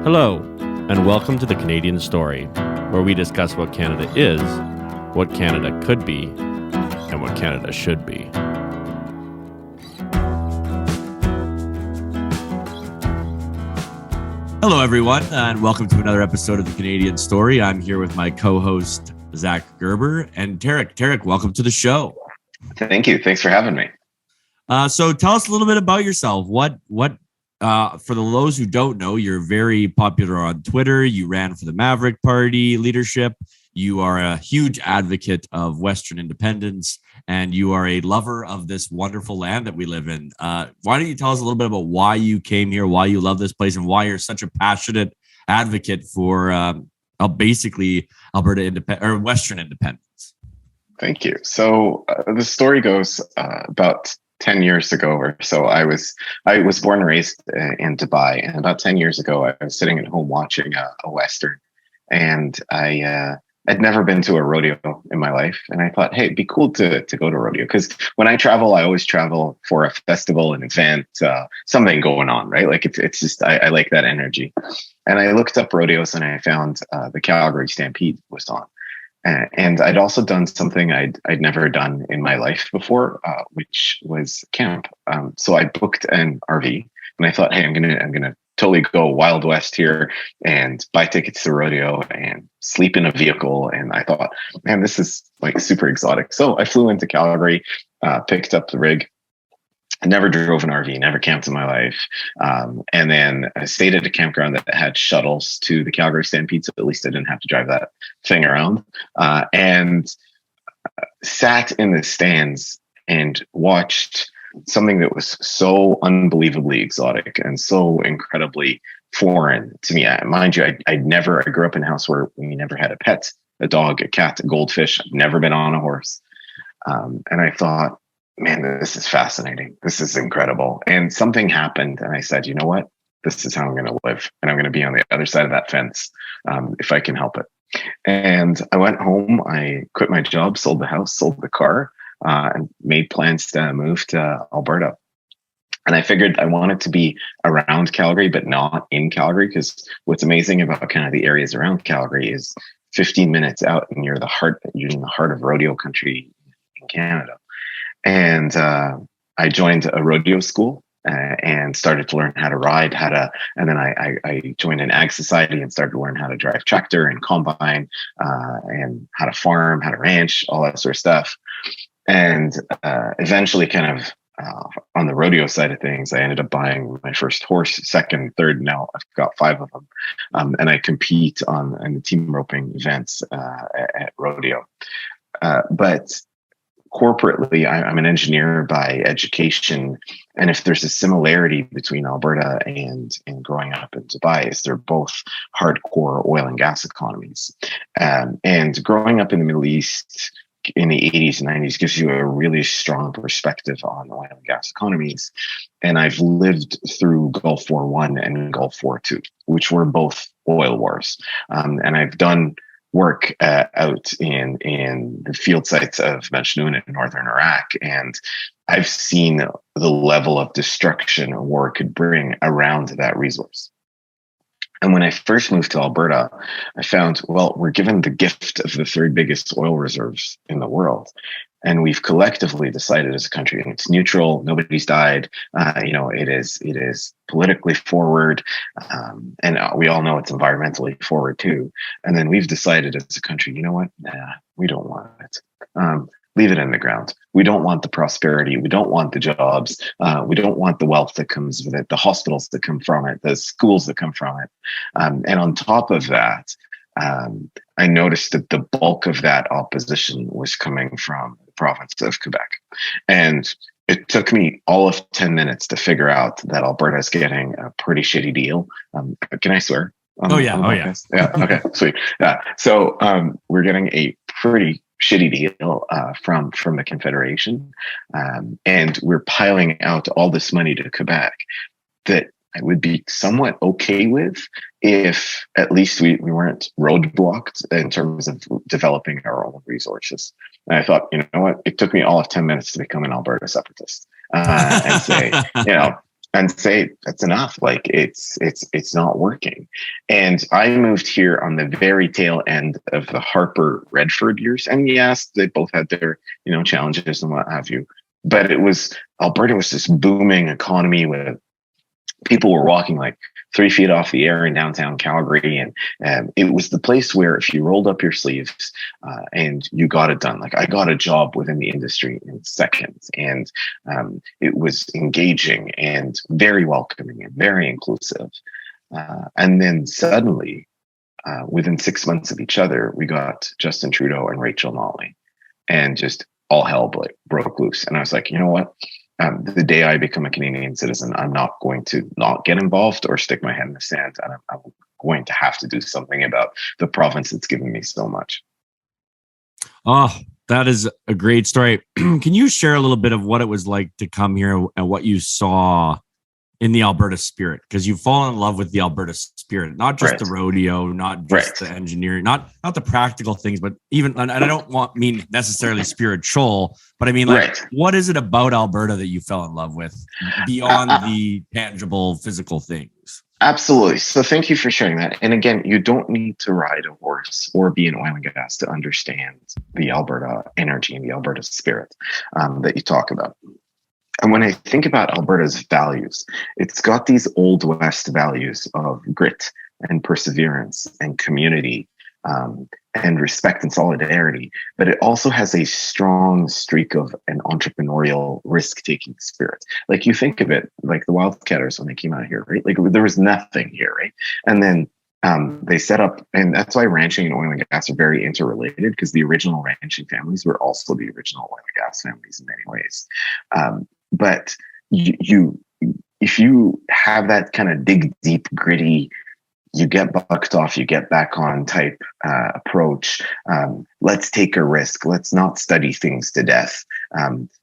Hello, and welcome to the Canadian Story, where we discuss what Canada is, what Canada could be, and what Canada should be. Hello, everyone, and welcome to another episode of the Canadian Story. I'm here with my co-host, Zach Gerber, and Tariq. Tariq, welcome to the show. Thank you. Thanks for having me. So tell us a little bit about yourself. For those who don't know, you're very popular on Twitter. You ran for the Maverick Party leadership. You are a huge advocate of Western independence, and you are a lover of this wonderful land that we live in. Why don't you tell us a little bit about why you came here, why you love this place, and why you're such a passionate advocate for basically Alberta or Western independence? Thank you. So the story goes about 10 years ago or so. I was born and raised in Dubai, and about 10 years ago, I was sitting at home watching a Western, and I'd never been to a rodeo in my life. And I thought, hey, it'd be cool to go to a rodeo. Because when I travel, I always travel for a festival, an event, something going on, right? Like it's just, I like that energy. And I looked up rodeos and I found the Calgary Stampede was on. And I'd also done something I'd never done in my life before, which was camp. So I booked an RV, and I thought, hey, I'm gonna totally go Wild West here and buy tickets to the rodeo and sleep in a vehicle. And I thought, man, this is like super exotic. So I flew into Calgary, picked up the rig. I never drove an RV, never camped in my life. And then I stayed at a campground that had shuttles to the Calgary Stampede. So at least I didn't have to drive that thing around. And sat in the stands and watched something that was so unbelievably exotic and so incredibly foreign to me. Mind you, I grew up in a house where we never had a pet, a dog, a cat, a goldfish. I've never been on a horse. And I thought, man, this is fascinating. This is incredible. And something happened, and I said, you know what? This is how I'm going to live. And I'm going to be on the other side of that fence if I can help it. And I went home. I quit my job, sold the house, sold the car, and made plans to move to Alberta. And I figured I wanted to be around Calgary, but not in Calgary, because what's amazing about kind of the areas around Calgary is 15 minutes out, and you're in the heart of rodeo country in Canada. And I joined a rodeo school and started to learn how to ride, and then I joined an ag society and started to learn how to drive tractor and combine, and how to farm, how to ranch, all that sort of stuff. And eventually kind of on the rodeo side of things, I ended up buying my first horse, second, third. Now I've got 5 of them. And I compete on the team roping events at rodeo. But corporately, I'm an engineer by education. And if there's a similarity between Alberta and growing up in Dubai, is they're both hardcore oil and gas economies. And growing up in the Middle East in the 80s and 90s gives you a really strong perspective on oil and gas economies. And I've lived through Gulf War I and Gulf War II, which were both oil wars. And I've done work out in the field sites of Majnoon in northern Iraq, and I've seen the level of destruction a war could bring around that resource. And when I first moved to Alberta, I found, well, we're given the gift of the 3rd biggest oil reserves in the world. And we've collectively decided as a country, and it's neutral, nobody's died, it is politically forward, and we all know it's environmentally forward too. And then we've decided as a country, you know what? Nah, we don't want it. Leave it in the ground. We don't want the prosperity. We don't want the jobs. We don't want the wealth that comes with it, the hospitals that come from it, the schools that come from it. And on top of that, I noticed that the bulk of that opposition was coming from the province of Quebec. And it took me all of 10 minutes to figure out that Alberta is getting a pretty shitty deal. Can I swear? Yeah. Yeah. Okay. Sweet. Yeah. So we're getting a pretty shitty deal from the Confederation, and we're piling out all this money to Quebec that I would be somewhat okay with if at least we weren't roadblocked in terms of developing our own resources. And I thought, you know what? It took me all of 10 minutes to become an Alberta separatist and say, and say that's enough. Like it's not working. And I moved here on the very tail end of the Harper Redford years. And yes, they both had their, challenges and what have you. But Alberta was this booming economy with people were walking like 3 feet off the air in downtown Calgary. And it was the place where if you rolled up your sleeves and you got it done, like I got a job within the industry in seconds. And it was engaging and very welcoming and very inclusive. And then suddenly, within 6 months of each other, we got Justin Trudeau and Rachel Notley, and just all hell broke loose. And I was like, you know what? The day I become a Canadian citizen, I'm not going to not get involved or stick my head in the sand. And I'm going to have to do something about the province that's given me so much. Oh, that is a great story. Can you share a little bit of what it was like to come here and what you saw in the Alberta spirit? Because you've fallen in love with the Alberta spirit, not just the rodeo, not just the engineering, not the practical things, but even, and I don't mean necessarily spiritual, but I mean, like, what is it about Alberta that you fell in love with beyond the tangible physical things? Absolutely. So thank you for sharing that. And again, you don't need to ride a horse or be in oil and gas to understand the Alberta energy and the Alberta spirit that you talk about. And when I think about Alberta's values, it's got these old West values of grit and perseverance and community and respect and solidarity. But it also has a strong streak of an entrepreneurial risk-taking spirit. Like you think of it, like the Wildcatters when they came out here, right? Like there was nothing here, right? And then they set up, and that's why ranching and oil and gas are very interrelated, because the original ranching families were also the original oil and gas families in many ways. But if you have that kind of dig deep, gritty, you get bucked off, you get back on type approach. Let's take a risk. Let's not study things to death.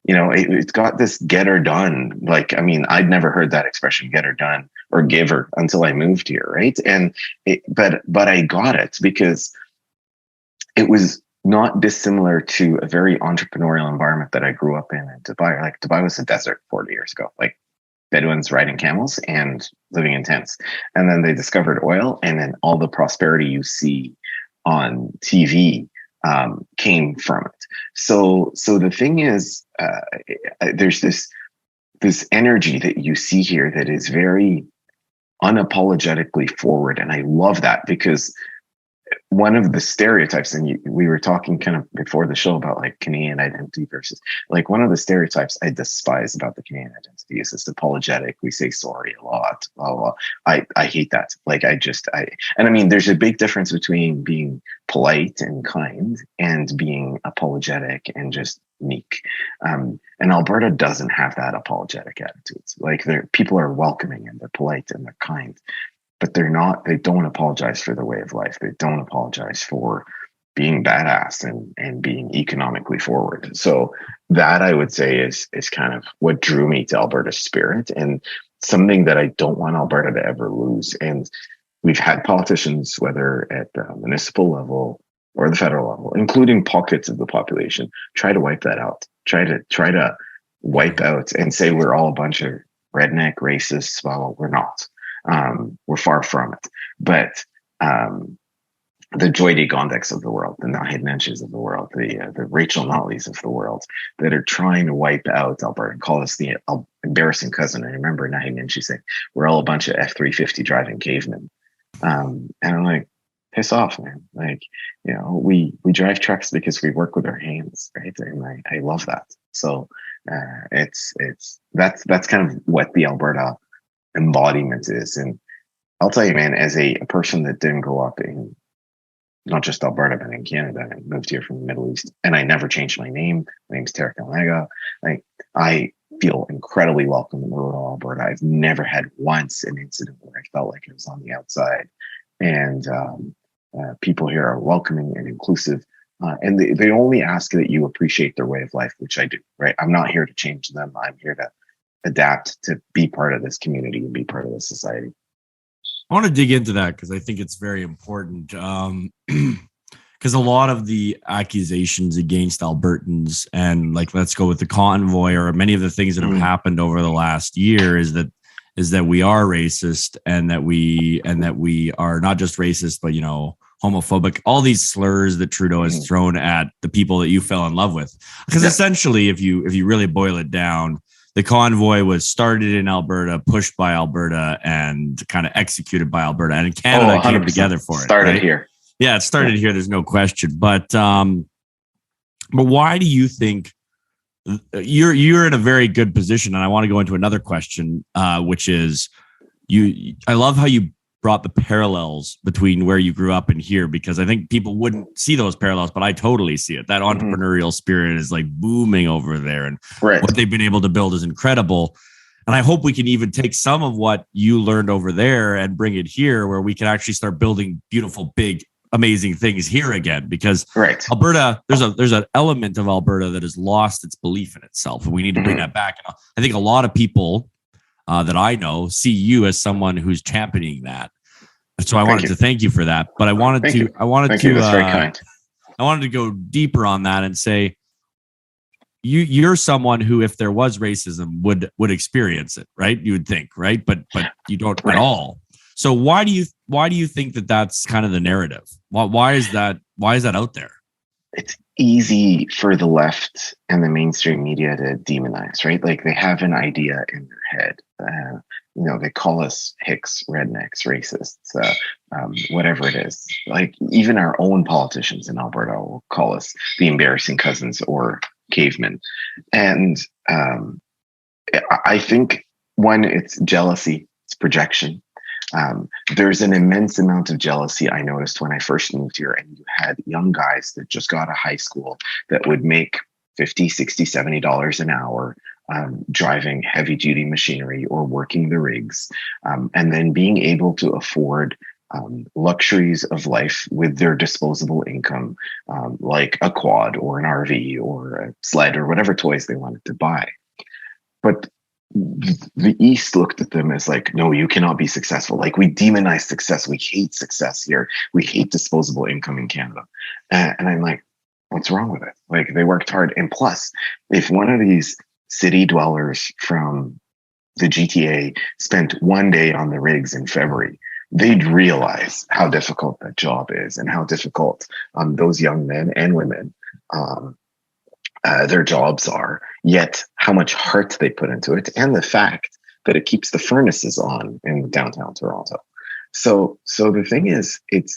It's got this get her done. Like, I mean, I'd never heard that expression, get her done or give her, until I moved here, right? But I got it because it was not dissimilar to a very entrepreneurial environment that I grew up in Dubai. Like Dubai was a desert 40 years ago, like Bedouins riding camels and living in tents. And then they discovered oil, and then all the prosperity you see on TV came from it. So the thing is, there's this energy that you see here that is very unapologetically forward. And I love that, because one of the stereotypes, and we were talking kind of before the show about like Canadian identity versus, like, one of the stereotypes I despise about the Canadian identity is it's apologetic. We say sorry a lot, blah, blah. I hate that. Like, and I mean, there's a big difference between being polite and kind and being apologetic and just meek. And Alberta doesn't have that apologetic attitude. Like, people are welcoming and they're polite and they're kind. But they don't apologize for their way of life. They don't apologize for being badass and being economically forward. So that, I would say, is kind of what drew me to Alberta's spirit, and something that I don't want Alberta to ever lose. And we've had politicians, whether at the municipal level or the federal level, including pockets of the population, try to wipe that out, try to wipe out and say we're all a bunch of redneck racists. Well, we're not. We're far from it. But the Joy Day Gondeks of the world, the Nahid Nenches of the world, the Rachel Notleys of the world, that are trying to wipe out Alberta and call us the embarrassing cousin. I remember Nahid Nenshi saying, we're all a bunch of F-350 driving cavemen. And I'm like, piss off, man. Like, we drive trucks because we work with our hands, right? And I love that. So that's kind of what the Alberta embodiment is. And I'll tell you, man, as a person that didn't grow up in not just Alberta, but in Canada, I moved here from the Middle East, and I never changed my name. My name's Tariq Elnaga. I feel incredibly welcome in rural Alberta. I've never had once an incident where I felt like I was on the outside. And people here are welcoming and inclusive. And they only ask that you appreciate their way of life, which I do, right? I'm not here to change them. I'm here to adapt, to be part of this community and be part of this society. I want to dig into that because I think it's very important. Because a lot of the accusations against Albertans, and like, let's go with the convoy or many of the things that have happened over the last year, is that is that we are racist, and that we are not just racist, but homophobic, all these slurs that Trudeau has thrown at the people that you fell in love with. Because essentially, if you really boil it down, the convoy was started in Alberta, pushed by Alberta, and kind of executed by Alberta. And Canada came together for it. Started here. Yeah, it started here. There's no question. But why do you think you're in a very good position? And I want to go into another question, which is I love how you brought the parallels between where you grew up and here, because I think people wouldn't see those parallels, but I totally see it. That entrepreneurial spirit is like booming over there, and what they've been able to build is incredible. And I hope we can even take some of what you learned over there and bring it here, where we can actually start building beautiful, big, amazing things here again. Because Alberta, there's an element of Alberta that has lost its belief in itself, and we need to bring that back. And I think a lot of people that I know see you as someone who's championing that. So I wanted to thank you for that. But I wanted to go deeper on that and say, you're someone who, if there was racism, would experience it, right? You would think, right? But you don't at all. So why do you think that that's kind of the narrative? Why is that out there? It's easy for the left and the mainstream media to demonize, right? Like, they have an idea in their head. They call us hicks, rednecks, racists, whatever it is. Like, even our own politicians in Alberta will call us the embarrassing cousins or cavemen. And I think, one, it's jealousy, it's projection. There's an immense amount of jealousy I noticed when I first moved here, and you had young guys that just got out of high school that would make $50, $60, $70 an hour, driving heavy duty machinery or working the rigs, and then being able to afford luxuries of life with their disposable income, like a quad or an RV or a sled or whatever toys they wanted to buy. But the East looked at them as like, no, you cannot be successful. Like, we demonize success. We hate success here. We hate disposable income in Canada. And I'm like, what's wrong with it? Like, they worked hard. And plus, if one of these city dwellers from the GTA spent one day on the rigs in February, they'd realize how difficult that job is, and how difficult those young men and women their jobs are, yet how much heart they put into it, and the fact that it keeps the furnaces on in downtown Toronto. So the thing is, it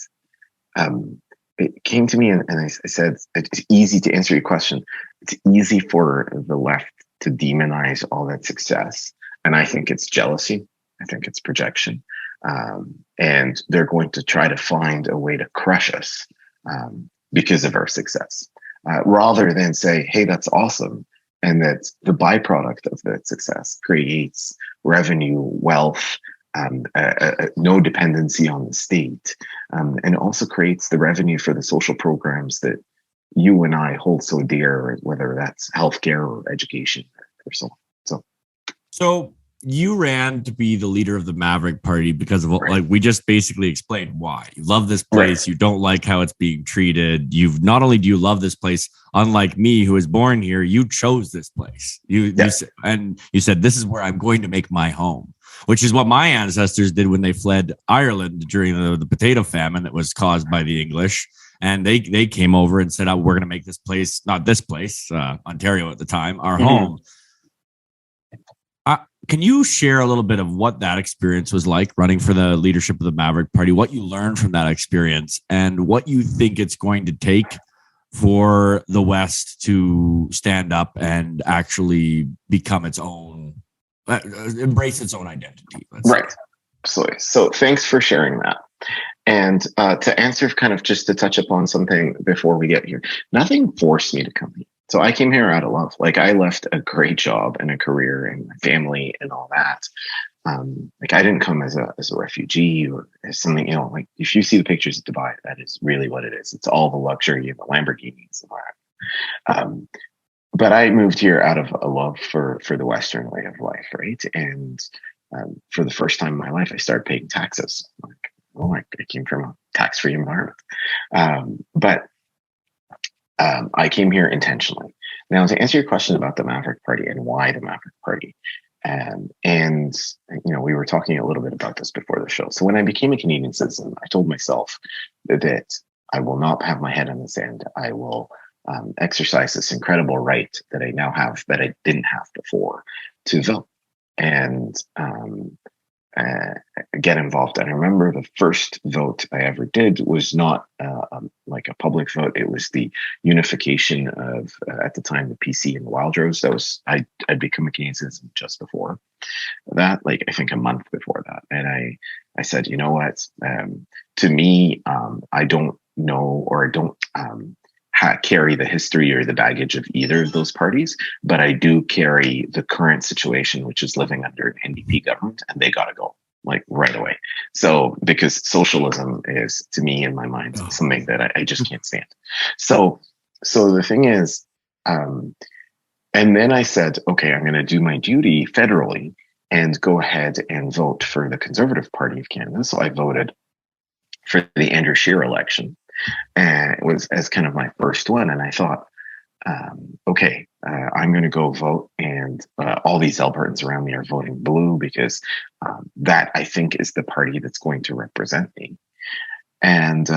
came to me, and I said, it's easy to answer your question. It's easy for the left to demonize all that success. And I think it's jealousy. I think it's projection. And they're going to try to find a way to crush us because of our success. Rather than say, hey, that's awesome, and that the byproduct of that success creates revenue, wealth, no dependency on the state, and also creates the revenue for the social programs that you and I hold so dear, whether that's healthcare or education or so on. So you ran to be the leader of the Maverick Party because of, like, we just basically explained why. You love this place. You don't like how it's being treated. Not only do you love this place, unlike me, who was born here, you chose this place. You said, this is where I'm going to make my home, which is what my ancestors did when they fled Ireland during the potato famine that was caused by the English. And they came over and said, we're going to make this place, not this place, Ontario at the time, our home. Can you share a little bit of what that experience was like, running for the leadership of the Maverick Party, what you learned from that experience, and what you think it's going to take for the West to stand up and actually become its own, embrace its own identity? Right. Absolutely. So thanks for sharing that. And to answer, kind of just to touch upon something before we get here, nothing forced me to come here. So I came here out of love. Like, I left a great job and a career and my family and all that. Like, I didn't come as a refugee or as something, like, if you see the pictures of Dubai, that is really what it is. It's all the luxury and the Lamborghinis and all that. But I moved here out of a love for the Western way of life, right? And for the first time in my life, I started paying taxes. Like, I came from a tax-free environment. But I came here intentionally. Now, to answer your question about the Maverick Party and why the Maverick Party, And we were talking a little bit about this before the show. So when I became a Canadian citizen, I told myself that I will not have my head in the sand. I will exercise this incredible right that I now have that I didn't have before to vote and get involved. And I remember the first vote I ever did was not like a public vote. It was the unification of, at the time, the PC and the Wildrose. I'd become a Canadian citizen just before that, like I think a month before that. And I said, you know what? To me, I don't know, or I don't carry the history or the baggage of either of those parties, but I do carry the current situation, which is living under an NDP government, and they got to go like right away. So because socialism is, to me, in my mind, something that I just can't stand. So the thing is, and then I said, okay, I'm going to do my duty federally and go ahead and vote for the Conservative Party of Canada. So I voted for the Andrew Scheer election. And it was as kind of my first one. And I thought, okay, I'm going to go vote. And all these Albertans around me are voting blue because that, I think, is the party that's going to represent me. And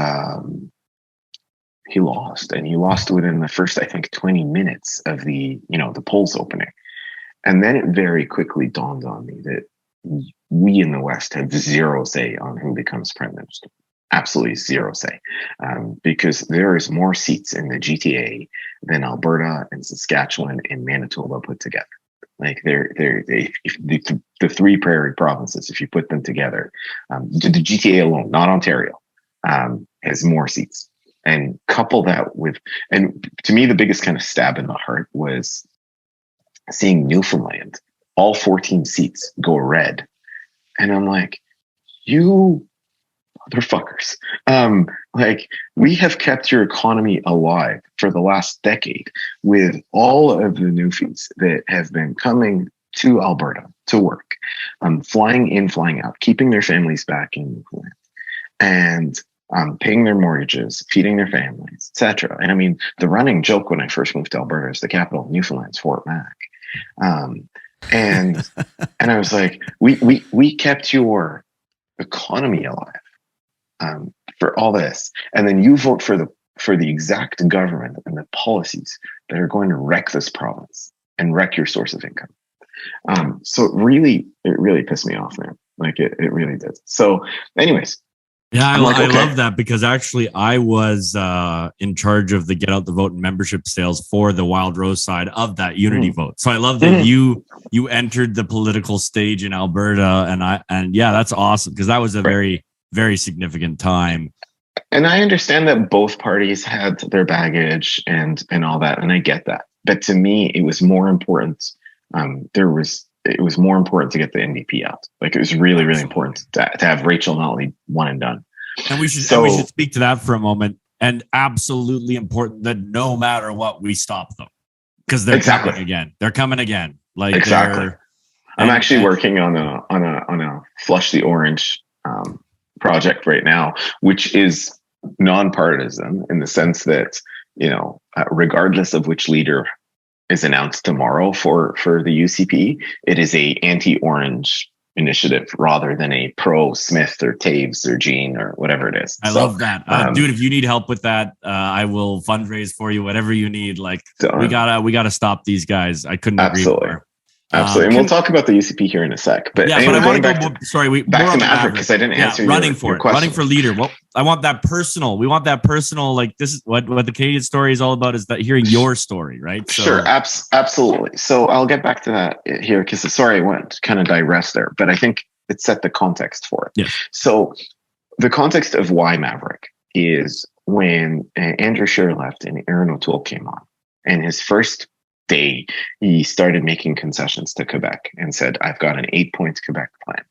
he lost. And he lost within the first, I think, 20 minutes of the polls opening. And then it very quickly dawned on me that we in the West have zero say on who becomes prime minister. Absolutely zero say, because there is more seats in the GTA than Alberta and Saskatchewan and Manitoba put together. Like if the three prairie provinces, if you put them together, the GTA alone, not Ontario, has more seats. And couple that with, and to me, the biggest kind of stab in the heart was seeing Newfoundland, all 14 seats go red. And I'm like, you motherfuckers. Like, we have kept your economy alive for the last decade with all of the Newfies that have been coming to Alberta to work, flying in, flying out, keeping their families back in Newfoundland, and paying their mortgages, feeding their families, etc. And I mean, the running joke when I first moved to Alberta is the capital of Newfoundland's Fort Mac. And I was like, we kept your economy alive for all this, and then you vote for the exact government and the policies that are going to wreck this province and wreck your source of income. So it really pissed me off, man. Like it really did. So anyways, yeah, I love that, because actually I was in charge of the Get Out the Vote and membership sales for the Wildrose side of that unity vote. So I love that you entered the political stage in Alberta, and yeah, that's awesome, because that was a very, very significant time. And I understand that both parties had their baggage and all that, and I get that. But to me, it was more important. It was more important to get the NDP out. Like, it was really, really important to have Rachel Notley one and done. And we should speak to that for a moment. And absolutely important that no matter what, we stop them, because they're coming again. They're coming again. Like, exactly. I'm actually working on a Flush the Orange project right now, which is nonpartisan in the sense that, regardless of which leader is announced tomorrow for the UCP, it is a anti-orange initiative rather than a pro Smith or Taves or Jean or whatever it is. I love that. Dude, if you need help with that, I will fundraise for you, whatever you need. Like, we gotta stop these guys. I couldn't agree more. Absolutely. And we'll talk about the UCP here in a sec. But yeah, anyway, going back to Maverick, because I didn't answer your question. Running for leader. Well, I want that personal. We want that personal. Like, this is what the Canadian story is all about, is that hearing your story, right? So, sure, absolutely. So I'll get back to that here, because sorry, I went kind of digress there, but I think it set the context for it. Yeah. So the context of why Maverick is when Andrew Scheer left and Aaron O'Toole came on, and his first day, he started making concessions to Quebec and said, I've got an 8-point Quebec plan.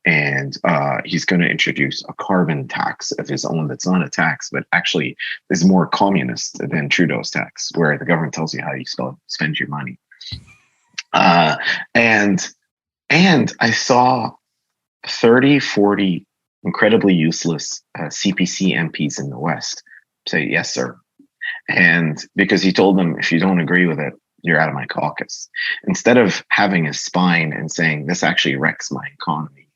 And he's going to introduce a carbon tax of his own that's not a tax, but actually is more communist than Trudeau's tax, where the government tells you how you spend your money. And I saw 30, 40 incredibly useless CPC MPs in the West say, yes, sir. And because he told them, if you don't agree with it, you're out of my caucus. Instead of having a spine and saying, this actually wrecks my economy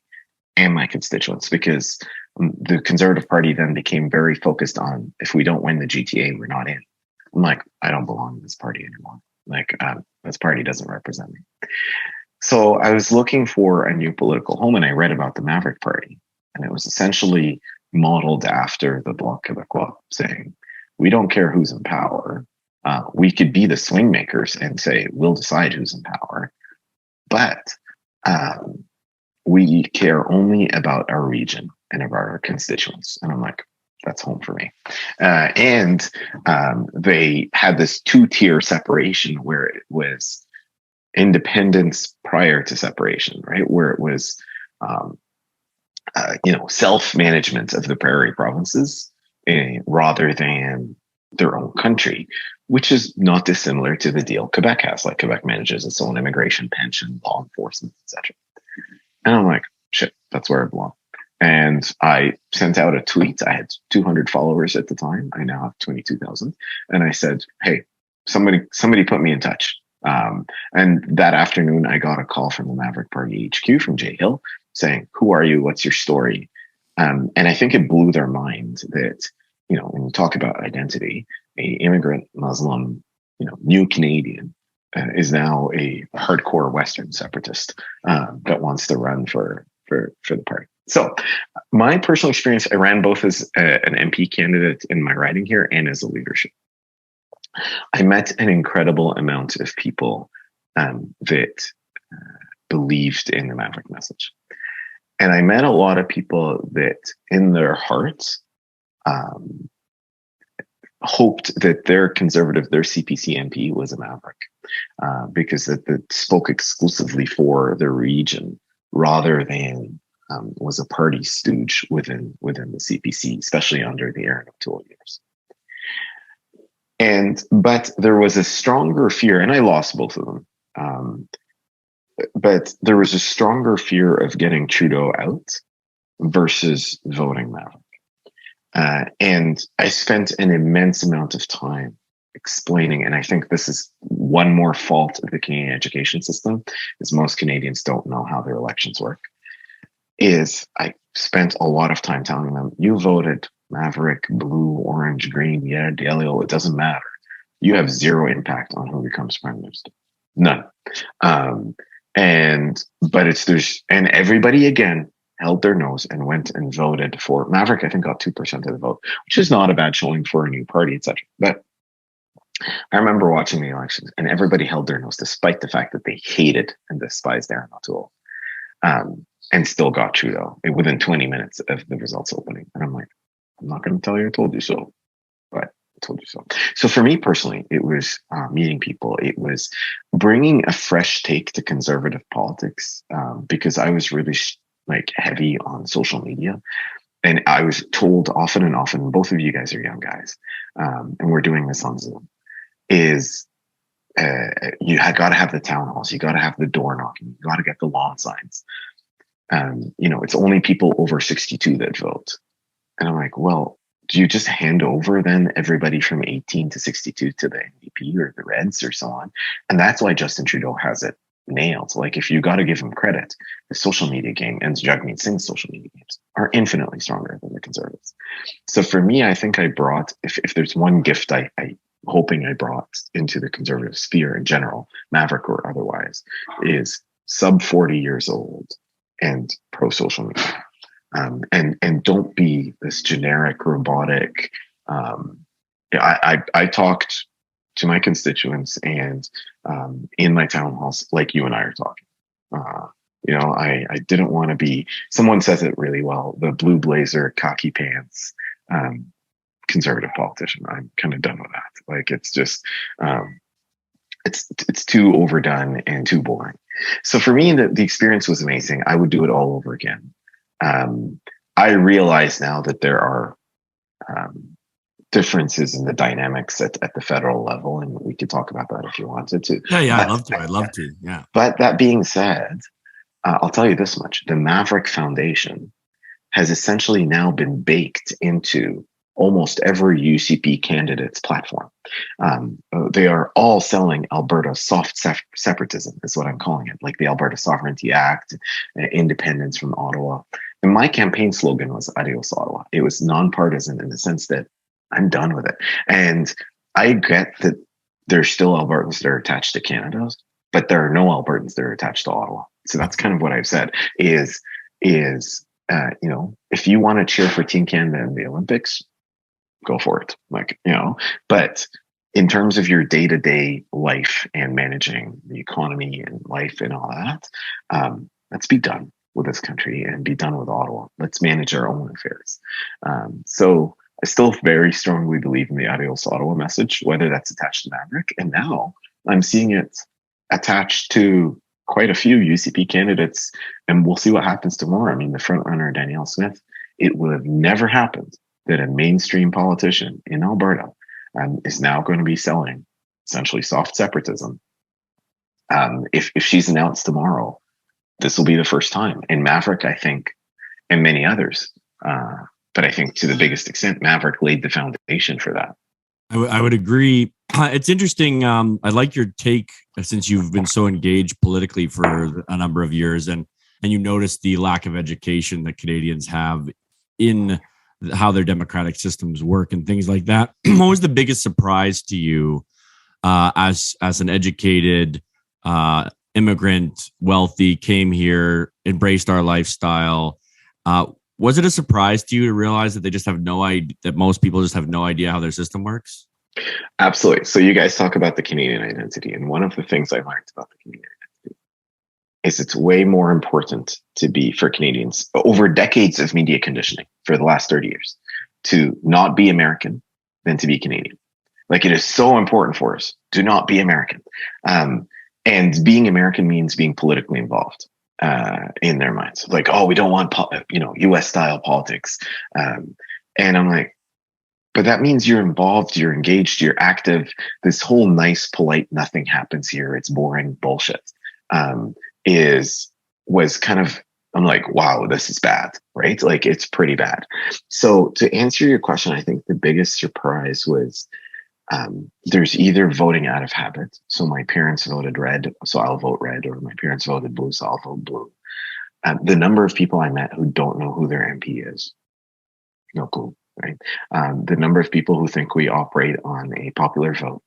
and my constituents, because the Conservative Party then became very focused on, if we don't win the GTA, we're not in. I'm like, I don't belong in this party anymore. Like, this party doesn't represent me. So I was looking for a new political home, and I read about the Maverick Party, and it was essentially modeled after the Bloc Québécois, saying, we don't care who's in power. We could be the swing makers and say, we'll decide who's in power, but we care only about our region and of our constituents. And I'm like, that's home for me. And they had this 2-tier separation where it was independence prior to separation, right? Where it was, self-management of the prairie provinces rather than their own country, which is not dissimilar to the deal Quebec has. Like, Quebec manages its own immigration, pension, law enforcement, etc. And I'm like, shit, that's where I belong. And I sent out a tweet. I had 200 followers at the time. I now have 22,000. And I said, hey, somebody put me in touch. And that afternoon, I got a call from the Maverick Party HQ from Jay Hill saying, who are you? What's your story? And I think it blew their mind that, when you talk about identity, a immigrant Muslim, new Canadian is now a hardcore Western separatist that wants to run for the party. So my personal experience, I ran both as an MP candidate in my riding here and as a leadership. I met an incredible amount of people that believed in the Maverick message. And I met a lot of people that in their hearts hoped that their conservative, their CPC MP was a Maverick because that spoke exclusively for the region rather than was a party stooge within the CPC, especially under the Aaron O'Toole years. But there was a stronger fear, and I lost both of them. But there was a stronger fear of getting Trudeau out versus voting Maverick. And I spent an immense amount of time explaining, and I think this is one more fault of the Canadian education system, is most Canadians don't know how their elections work, is I spent a lot of time telling them, you voted Maverick, blue, orange, green, yellow, it doesn't matter. You have zero impact on who becomes prime minister. None. And everybody again held their nose and went and voted for Maverick. I think got 2% of the vote, which is not a bad showing for a new party, etc. But I remember watching the elections, and everybody held their nose, despite the fact that they hated and despised Aaron O'Toole, and still got Trudeau within 20 minutes of the results opening. And I'm like, I'm not going to tell you I told you so, but I told you so. So for me personally, it was meeting people. It was bringing a fresh take to conservative politics because I was really heavy on social media. And I was told often and often, both of you guys are young guys, and we're doing this on Zoom, is you got to have the town halls, you got to have the door knocking, you got to get the lawn signs. It's only people over 62 that vote. And I'm like, well, do you just hand over then everybody from 18 to 62 to the NDP or the Reds or so on? And that's why Justin Trudeau has it nailed. Like, if you got to give him credit, the social media game and Jagmeet Singh's social media games are infinitely stronger than the Conservatives. So for me, I think I brought, if there's one gift I hoping I brought into the conservative sphere in general, Maverick or otherwise, is sub 40 years old and pro social media. And don't be this generic, robotic. I talked to my constituents and in my town halls like you and I are talking. I didn't want to be. Someone says it really well: the blue blazer, khaki pants, conservative politician. I'm kind of done with that. Like, it's just it's too overdone and too boring. So for me, the experience was amazing. I would do it all over again. I realize now that there are differences in the dynamics at the federal level, and we could talk about that if you wanted to. Yeah, I'd love to. Yeah. But that being said, I'll tell you this much: the Maverick Foundation has essentially now been baked into almost every UCP candidate's platform. They are all selling Alberta soft separatism, is what I'm calling it, like the Alberta Sovereignty Act, independence from Ottawa. And my campaign slogan was Adios, Ottawa. It was nonpartisan in the sense that I'm done with it. And I get that there's still Albertans that are attached to Canada, but there are no Albertans that are attached to Ottawa. So that's kind of what I've said is if you want to cheer for Team Canada in the Olympics, go for it. But in terms of your day-to-day life and managing the economy and life and all that, let's be done with this country and be done with Ottawa. Let's manage our own affairs. So I still very strongly believe in the Adios Ottawa message, whether that's attached to Maverick. And now I'm seeing it attached to quite a few UCP candidates, and we'll see what happens tomorrow. I mean, the front runner, Danielle Smith, it would have never happened that a mainstream politician in Alberta is now going to be selling essentially soft separatism. If she's announced tomorrow, this will be the first time. And Maverick, I think, and many others, but I think to the biggest extent, Maverick laid the foundation for that. I would agree. It's interesting. I like your take since you've been so engaged politically for a number of years, and you notice the lack of education that Canadians have in how their democratic systems work and things like that. What was the biggest surprise to you as an educated immigrant, wealthy, came here, embraced our lifestyle? Was it a surprise to you to realize that they just have no idea, that most people just have no idea how their system works? Absolutely. So you guys talk about the Canadian identity. And one of the things I learned about the Canadian identity is it's way more important to be, for Canadians, over decades of media conditioning for the last 30 years, to not be American than to be Canadian. Like, it is so important for us to not be American. And being American means being politically involved. In their minds, like, oh, we don't want U.S. style politics, and I'm like, but that means you're involved, you're engaged, you're active. This whole nice, polite, nothing happens here, it's boring bullshit. Was kind of, I'm like, wow, this is bad, right? Like, it's pretty bad. So to answer your question, I think the biggest surprise was there's either voting out of habit. So my parents voted red, so I'll vote red, or my parents voted blue, so I'll vote blue. The number of people I met who don't know who their MP is, no clue, right? The number of people who think we operate on a popular vote,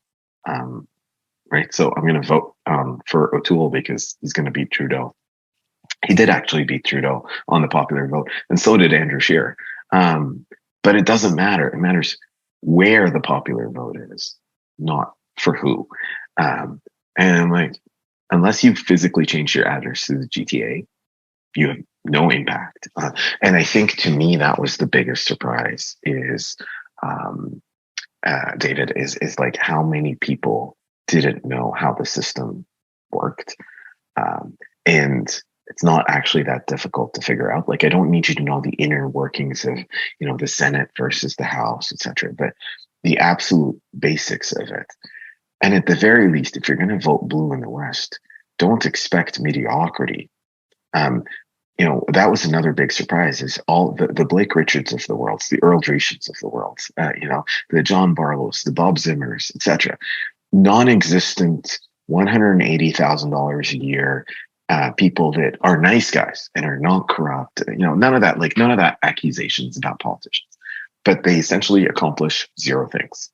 right? So I'm going to vote for O'Toole because he's going to beat Trudeau. He did actually beat Trudeau on the popular vote, and so did Andrew Scheer. But it doesn't matter. It matters where the popular vote is, not for who. And I'm like, unless you physically change your address to the GTA, you have no impact. And I think, to me, that was the biggest surprise is, David, is like how many people didn't know how the system worked. And it's not actually that difficult to figure out. Like, I don't need you to know the inner workings of, the Senate versus the House, etc., but the absolute basics of it. And at the very least, if you're going to vote blue in the West, don't expect mediocrity. That was another big surprise, is all the Blake Richards of the world, the Earl Dreeshens of the world, the John Barlows, the Bob Zimmers, etc., non-existent $180,000 a year, people that are nice guys and are not corrupt, none of that accusations about politicians, but they essentially accomplish zero things.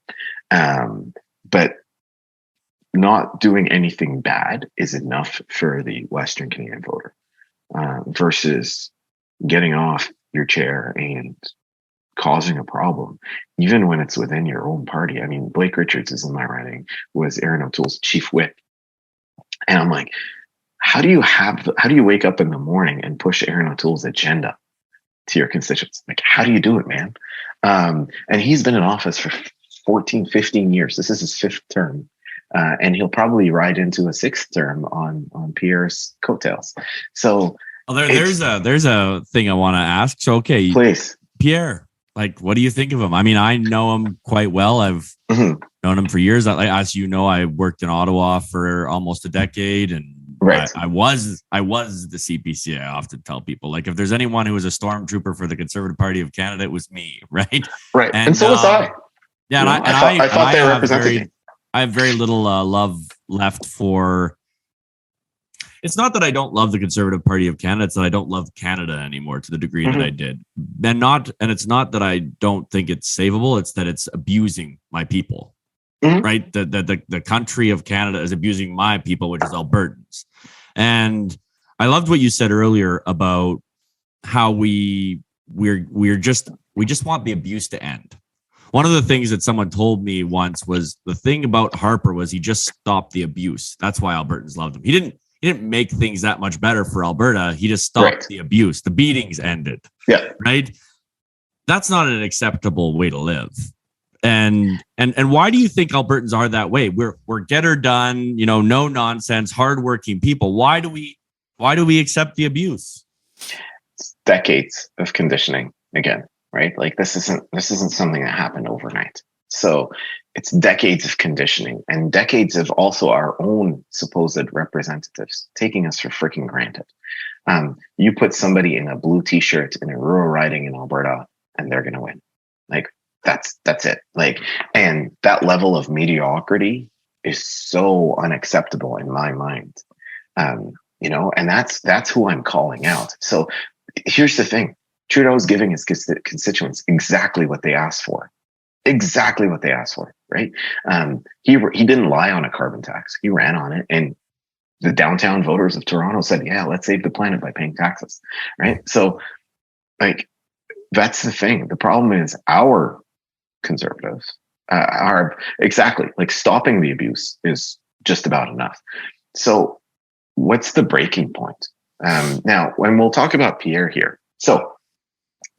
But not doing anything bad is enough for the Western Canadian voter, versus getting off your chair and causing a problem, even when it's within your own party. I mean, Blake Richards is in my riding, was Aaron O'Toole's chief whip. And I'm like, how do you wake up in the morning and push Aaron O'Toole's agenda to your constituents? Like, how do you do it, man? And he's been in office for 14, 15 years. This is his fifth term. And he'll probably ride into a sixth term on Pierre's coattails. So there's a thing I want to ask. So, okay, please, Pierre, like, what do you think of him? I mean, I know him quite well. I've known him for years. As you know, I worked in Ottawa for almost a decade, and Right. I was the CPC. I often tell people, like, if there's anyone who was a stormtrooper for the Conservative Party of Canada, it was me, right? Right. And so was I. Yeah, You know, I thought they represented you. I have very little love left for. It's not that I don't love the Conservative Party of Canada; it's that I don't love Canada anymore to the degree that I did, and it's not that I don't think it's savable; it's that it's abusing my people. Right, the country of Canada is abusing my people, which is Albertans, and I loved what you said earlier about how we just want the abuse to end. One of the things that someone told me once was the thing about Harper was he just stopped the abuse. That's why Albertans loved him. He didn't make things that much better for Alberta. He just stopped the abuse. The beatings ended. Yeah. Right. That's not an acceptable way to live. And why do you think Albertans are that way? We're get her done, no nonsense, hardworking people. Why do we accept the abuse? It's decades of conditioning again. Right? Like this isn't something that happened overnight. So it's decades of conditioning and decades of also our own supposed representatives taking us for freaking granted. You put somebody in a blue t-shirt in a rural riding in Alberta and they're going to win. Like that's it. Like, and that level of mediocrity is so unacceptable in my mind. And that's who I'm calling out. So here's the thing. Trudeau's giving his constituents exactly what they asked for. Exactly what they asked for, right? He didn't lie on a carbon tax. He ran on it. And the downtown voters of Toronto said, yeah, let's save the planet by paying taxes, right? So, like, that's the thing. The problem is our conservatives are exactly like stopping the abuse is just about enough. So what's the breaking point? Now, when we'll talk about Pierre here. So,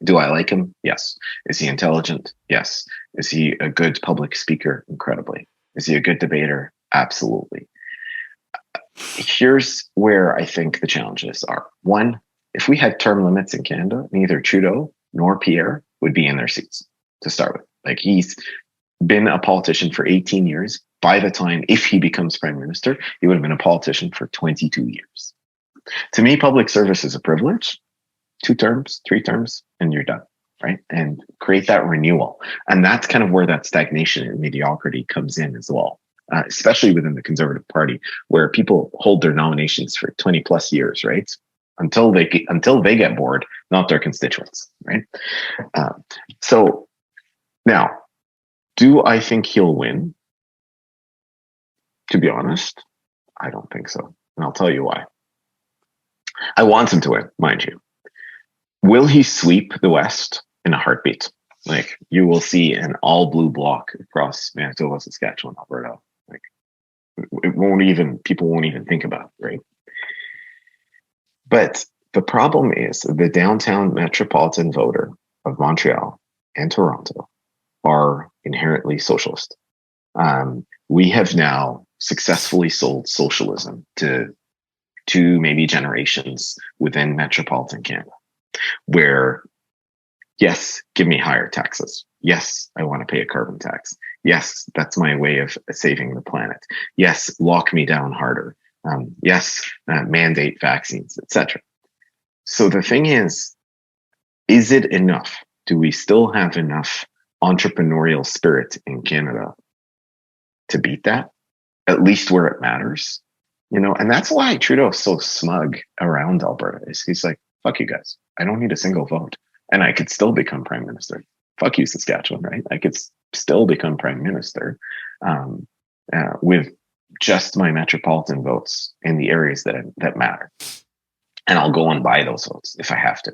do I like him? Yes. Is he intelligent? Yes. Is he a good public speaker? Incredibly. Is he a good debater? Absolutely. Here's where I think the challenges are. One, if we had term limits in Canada, neither Trudeau nor Pierre would be in their seats to start with. Like, he's been a politician for 18 years. By the time, if he becomes prime minister, he would have been a politician for 22 years. To me, public service is a privilege. 2 terms, 3 terms, and you're done, right? And create that renewal. And that's kind of where that stagnation and mediocrity comes in as well, especially within the Conservative Party, where people hold their nominations for 20 plus years, right? Until they get bored, not their constituents, right? So now, do I think he'll win? To be honest, I don't think so. And I'll tell you why. I want him to win, mind you. Will he sweep the West in a heartbeat? Like, you will see an all blue block across Manitoba, Saskatchewan, Alberta. Like, people won't even think about it, right? But the problem is the downtown metropolitan voter of Montreal and Toronto are inherently socialist. We have now successfully sold socialism to 2, maybe generations within metropolitan Canada, where, yes, give me higher taxes. Yes, I want to pay a carbon tax. Yes, that's my way of saving the planet. Yes, lock me down harder. Yes, mandate vaccines, etc. So the thing is it enough? Do we still have enough entrepreneurial spirit in Canada to beat that, at least where it matters? And that's why Trudeau is so smug around Alberta. He's like, fuck you guys. I don't need a single vote. And I could still become prime minister. Fuck you, Saskatchewan, right? I could still become prime minister with just my metropolitan votes in the areas that matter. And I'll go and buy those votes if I have to.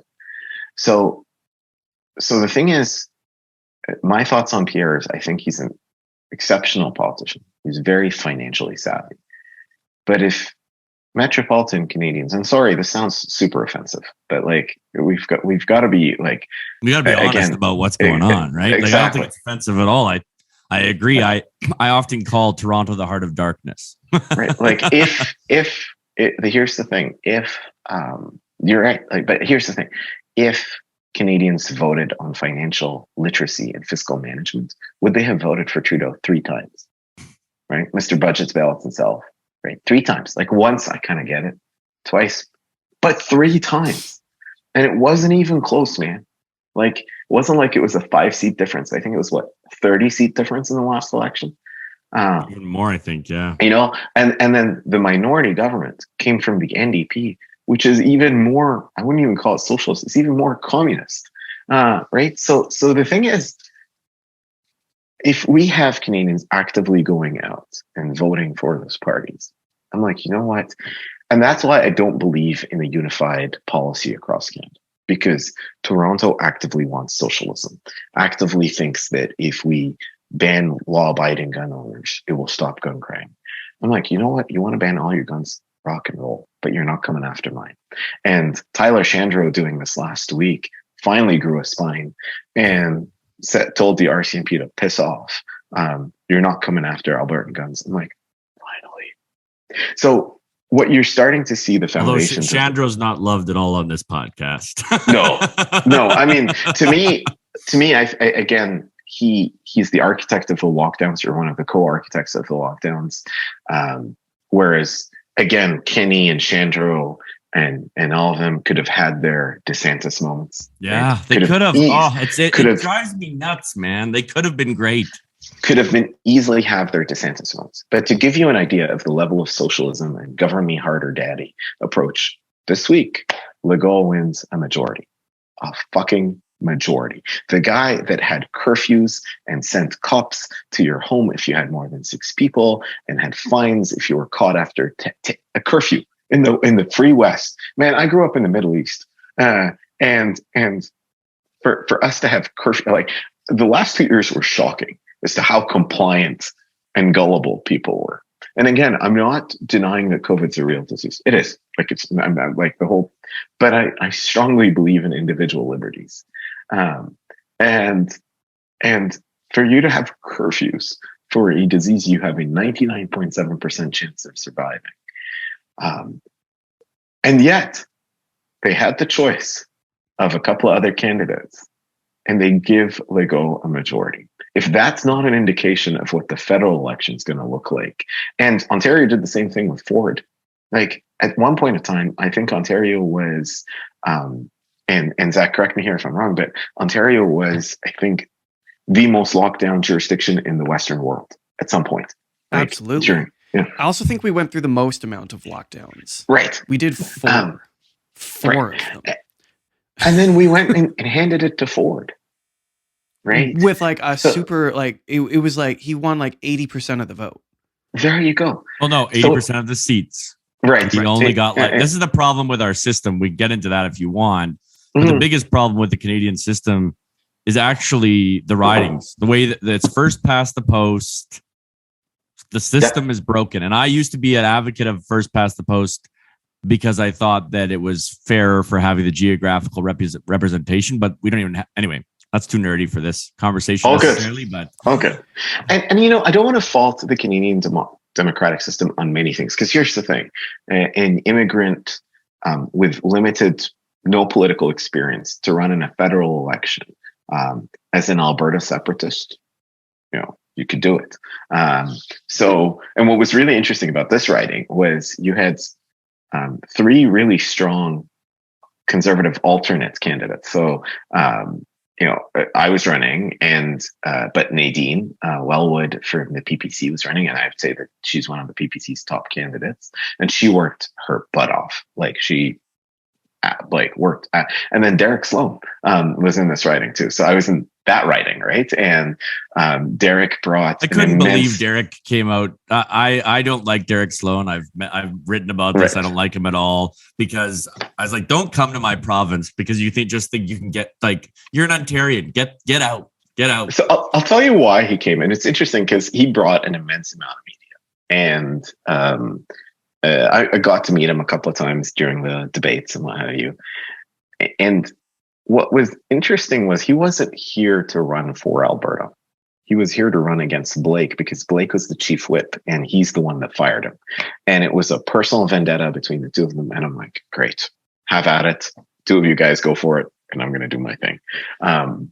So the thing is, my thoughts on Pierre is I think he's an exceptional politician. He's very financially savvy. But if metropolitan Canadians, I'm sorry, this sounds super offensive, but like we've got to be like, we got to be honest about what's going on, right? Exactly. Like, I don't think it's offensive at all. I agree. I often call Toronto the heart of darkness. Right. Like here's the thing. If you're right, but here's the thing. If Canadians voted on financial literacy and fiscal management, would they have voted for Trudeau 3 times? Right? Mr. Budget's balanced himself. right? 3 times. Like once, I kind of get it. Twice, but 3 times. And it wasn't even close, man. Like, it wasn't like it was a 5-seat difference. I think it was 30-seat difference in the last election. Even more, I think, yeah. And then the minority government came from the NDP, which is even more, I wouldn't even call it socialist. It's even more communist, right? So the thing is, if we have Canadians actively going out and voting for those parties, I'm like, you know what? And that's why I don't believe in a unified policy across Canada, because Toronto actively wants socialism, actively thinks that if we ban law-abiding gun owners, it will stop gun crime. I'm like, you know what? You want to ban all your guns, rock and roll, but you're not coming after mine. And Tyler Shandro doing this last week finally grew a spine and told the RCMP to piss off. You're not coming after Albertan guns. I'm like, finally. So what you're starting to see the foundations. Although Chandro's not loved at all on this podcast. No. I mean, to me, again, he's the architect of the lockdowns, or one of the co-architects of the lockdowns. Whereas again, Kenny and Shandro and all of them could have had their DeSantis moments. Yeah, right? They could have. It drives me nuts, man. They could have been great. Could have been easily have their DeSantis moments. But to give you an idea of the level of socialism and govern me harder daddy approach, this week, Legault wins a majority. A fucking majority. The guy that had curfews and sent cops to your home if you had more than 6 people, and had fines if you were caught after a curfew in the free West. Man, I grew up in the Middle East, and for us to have curfew, like the last 2 years were shocking as to how compliant and gullible people were. And again, I'm not denying that COVID's a real disease. It is. I'm not like the whole, but I strongly believe in individual liberties. And for you to have curfews for a disease you have a 99.7% chance of surviving. And yet they had the choice of a couple of other candidates, and they give Legault a majority. If that's not an indication of what the federal election is going to look like. And Ontario did the same thing with Ford. Like at one point in time, I think Ontario was, and Zach, correct me here if I'm wrong, but Ontario was, I think, the most locked down jurisdiction in the Western world at some point. Like, absolutely. I also think we went through the most amount of lockdowns. Right. We did 4. 4 right. of them. And then we went and handed it to Ford. Right. With like a super, like, it was like he won like 80% of the vote. There you go. Well, no, 80% of the seats. Right. He only got like, this is the problem with our system. We get into that if you want. But the biggest problem with the Canadian system is actually the ridings, the way that it's first past the post. The system is broken. And I used to be an advocate of first past the post because I thought that it was fairer for having the geographical representation, but we don't even anyway. That's too nerdy for this conversation necessarily, but okay. And you know, I don't want to fault the Canadian democratic system on many things, because here's the thing: an immigrant with limited, no political experience to run in a federal election as an Alberta separatist, you know, you could do it. So, and what was really interesting about this writing was you had 3 really strong conservative alternate candidates. So, you know, I was running, and but Nadine Wellwood from the PPC was running, and I would say that she's one of the PPC's top candidates, and she worked her butt off. Like she worked, and then Derek Sloan was in this writing too. So I was in that writing, right? And Derek brought. I couldn't believe Derek came out. I don't like Derek Sloan. I've written about this. Right. I don't like him at all, because I was like, don't come to my province because you think you can get, like, you're an Ontarian. Get out. So I'll tell you why he came, and it's interesting because he brought an immense amount of media, and I got to meet him a couple of times during the debates and what have you. And what was interesting was he wasn't here to run for Alberta. He was here to run against Blake, because Blake was the chief whip and he's the one that fired him. And it was a personal vendetta between the two of them. And I'm like, great, have at it. 2 of you guys go for it, and I'm going to do my thing. And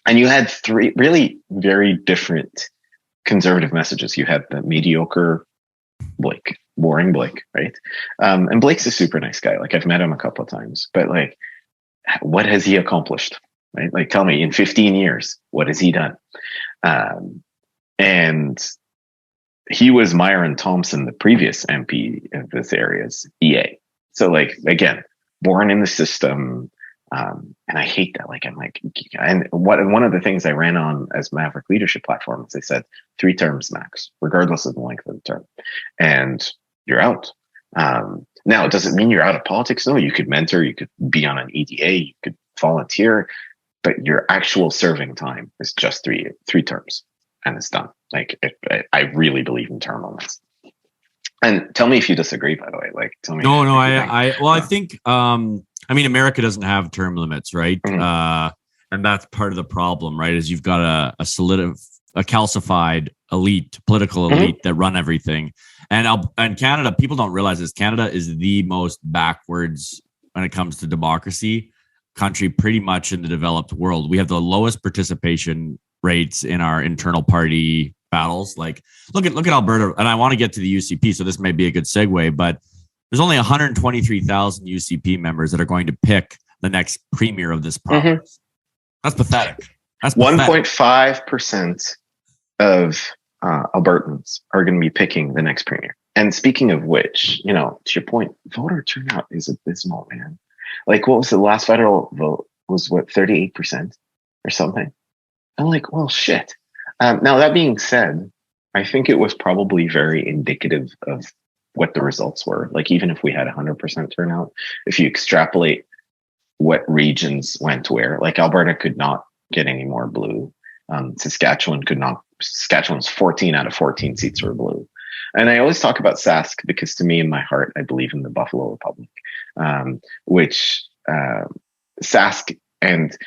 you had 3 really very different conservative messages. You had the mediocre Blake, boring Blake, right? And Blake's a super nice guy. Like I've met him a couple of times, but like, what has he accomplished? Right? Like, tell me, in 15 years, what has he done? And he was Myron Thompson, the previous MP of this area's EA. So, like, again, born in the system. And I hate that. Like, I'm like, and one of the things I ran on as Maverick leadership platform is they said 3 terms max, regardless of the length of the term, and you're out. Now, does it mean you're out of politics? No, you could mentor, you could be on an EDA, you could volunteer, but your actual serving time is just three terms, and it's done. Like, I really believe in term limits. And tell me if you disagree, by the way. Like, tell me. No, I think, I mean, America doesn't have term limits, right? Mm-hmm. And that's part of the problem, right? Is you've got a calcified elite, political elite mm-hmm. that run everything. And Canada, people don't realize this. Canada is the most backwards when it comes to democracy country, pretty much in the developed world. We have the lowest participation rates in our internal party battles. Like, look at Alberta, and I want to get to the UCP, so this may be a good segue, but there's only 123,000 UCP members that are going to pick the next premier of this province. Mm-hmm. That's pathetic. That's 1.5% of Albertans are going to be picking the next premier. And speaking of which, you know, to your point, voter turnout is abysmal, man. Like, what was the last federal vote? Was what, 38% or something? I'm like, well, shit. Now, that being said, I think it was probably very indicative of what the results were. Like, even if we had 100% turnout, if you extrapolate what regions went where, like Alberta could not get any more blue. Saskatchewan could not. Saskatchewan's 14 out of 14 seats were blue. And I always talk about Sask because, to me, in my heart, I believe in the Buffalo Republic, which Sask, and